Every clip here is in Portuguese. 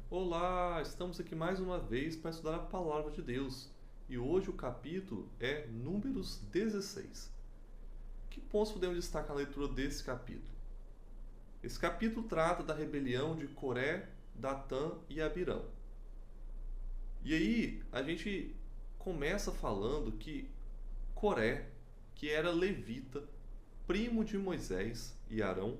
Olá, estamos aqui mais uma vez para estudar a Palavra de Deus. E hoje o capítulo é Números 16. Que pontos podemos destacar na leitura desse capítulo? Esse capítulo trata da rebelião de Coré, Datã e Abirão. E aí a gente começa falando que Coré, que era levita, primo de Moisés e Arão,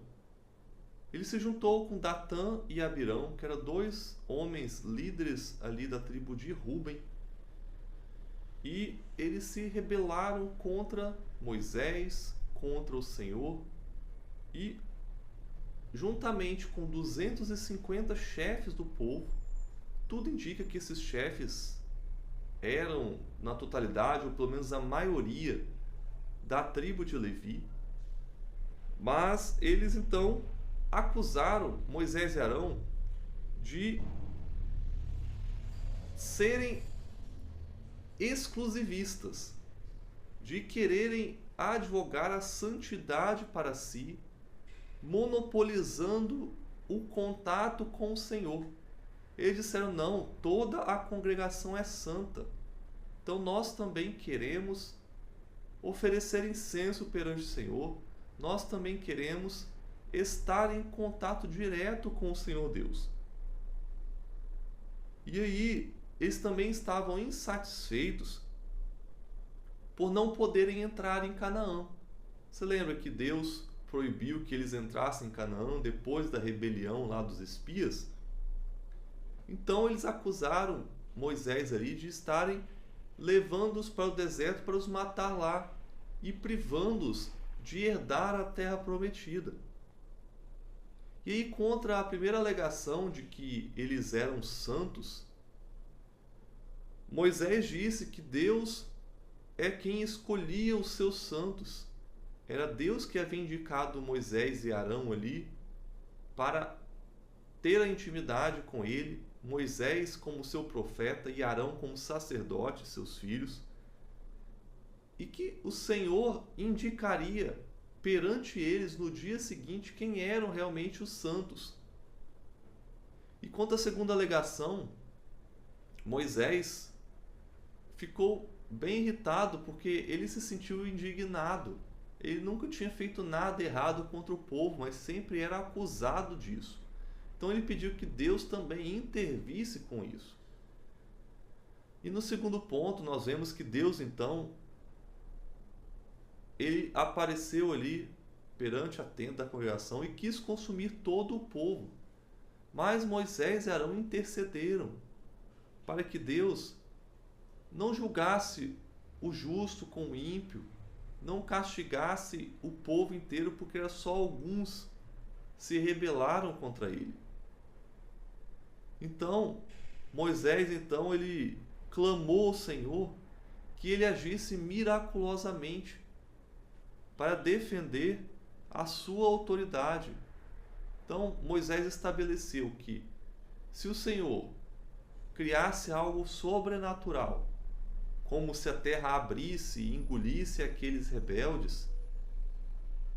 ele se juntou com Datã e Abirão, que eram dois homens líderes ali da tribo de Ruben, e eles se rebelaram contra Moisés, contra o Senhor, e juntamente com 250 chefes do povo, tudo indica que esses chefes eram, na totalidade, ou pelo menos a maioria, da tribo de Levi, mas eles então acusaram Moisés e Arão de serem exclusivistas, de quererem advogar a santidade para si, monopolizando o contato com o Senhor. Eles disseram: não, toda a congregação é santa, então nós também queremos oferecer incenso perante o Senhor, nós também queremos estar em contato direto com o Senhor Deus. E aí, eles também estavam insatisfeitos por não poderem entrar em Canaã. Você lembra que Deus proibiu que eles entrassem em Canaã depois da rebelião lá dos espias? Então eles acusaram Moisés ali de estarem levando-os para o deserto para os matar lá e privando-os de herdar a terra prometida. E aí, contra a primeira alegação de que eles eram santos, Moisés disse que Deus é quem escolhia os seus santos. Era Deus que havia indicado Moisés e Arão ali para ter a intimidade com ele, Moisés como seu profeta e Arão como sacerdote, seus filhos, e que o Senhor indicaria perante eles no dia seguinte quem eram realmente os santos. E quanto à segunda alegação, Moisés ficou bem irritado porque ele se sentiu indignado. Ele nunca tinha feito nada errado contra o povo, mas sempre era acusado disso. Então ele pediu que Deus também intervisse com isso. E no segundo ponto nós vemos que Deus então ele apareceu ali perante a tenda da congregação e quis consumir todo o povo. Mas Moisés e Arão intercederam para que Deus não julgasse o justo com o ímpio, não castigasse o povo inteiro, porque era só alguns se rebelaram contra ele. Então, Moisés ele clamou ao Senhor que ele agisse miraculosamente para defender a sua autoridade. Então, Moisés estabeleceu que se o Senhor criasse algo sobrenatural, como se a terra abrisse e engolisse aqueles rebeldes,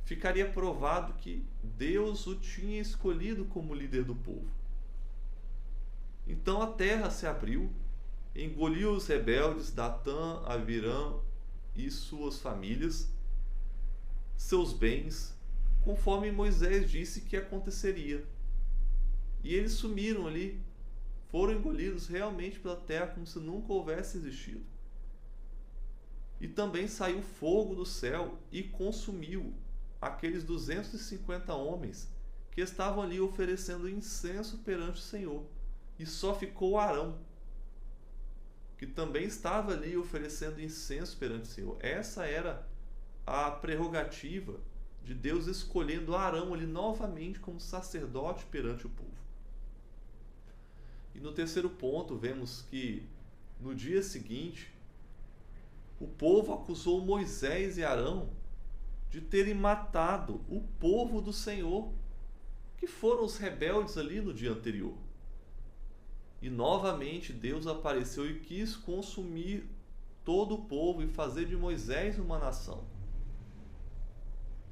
ficaria provado que Deus o tinha escolhido como líder do povo. Então a terra se abriu, engoliu os rebeldes, Datã, Abirão e suas famílias, seus bens, conforme Moisés disse que aconteceria. E eles sumiram ali, foram engolidos realmente pela terra como se nunca houvesse existido. E também saiu fogo do céu e consumiu aqueles 250 homens que estavam ali oferecendo incenso perante o Senhor. E só ficou Arão, que também estava ali oferecendo incenso perante o Senhor. Essa era a prerrogativa de Deus escolhendo Arão ali novamente como sacerdote perante o povo. E no terceiro ponto, vemos que no dia seguinte, o povo acusou Moisés e Arão de terem matado o povo do Senhor, que foram os rebeldes ali no dia anterior. E novamente Deus apareceu e quis consumir todo o povo e fazer de Moisés uma nação.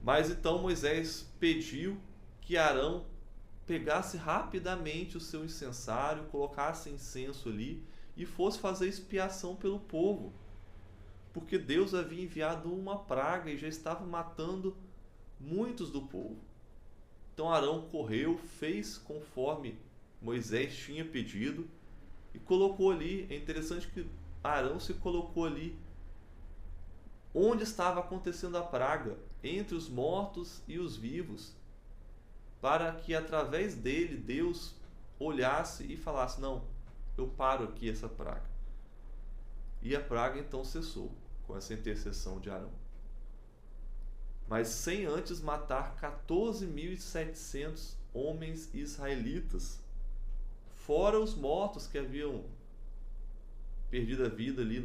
Mas então Moisés pediu que Arão pegasse rapidamente o seu incensário, colocasse incenso ali e fosse fazer expiação pelo povo, porque Deus havia enviado uma praga e já estava matando muitos do povo. Então Arão correu, fez conforme Moisés tinha pedido e colocou ali. É interessante que Arão se colocou ali onde estava acontecendo a praga, entre os mortos e os vivos, para que através dele Deus olhasse e falasse: não, eu paro aqui essa praga. E a praga então cessou com essa intercessão de Arão, mas sem antes matar 14.700 homens israelitas, fora os mortos que haviam perdido a vida ali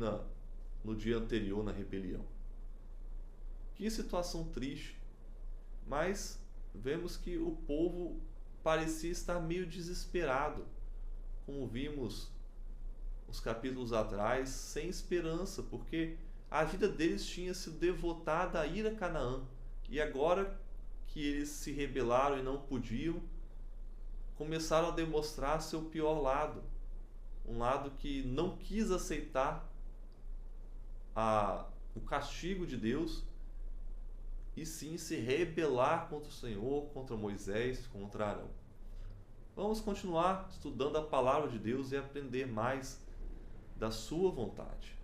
no dia anterior na rebelião. Que situação triste, mas vemos que o povo parecia estar meio desesperado, como vimos uns capítulos atrás, sem esperança, porque a vida deles tinha sido devotada a ir a Canaã, e agora que eles se rebelaram e não podiam, começaram a demonstrar seu pior lado, um lado que não quis aceitar o castigo de Deus, e sim se rebelar contra o Senhor, contra Moisés, contra Arão. Vamos continuar estudando a palavra de Deus e aprender mais da sua vontade.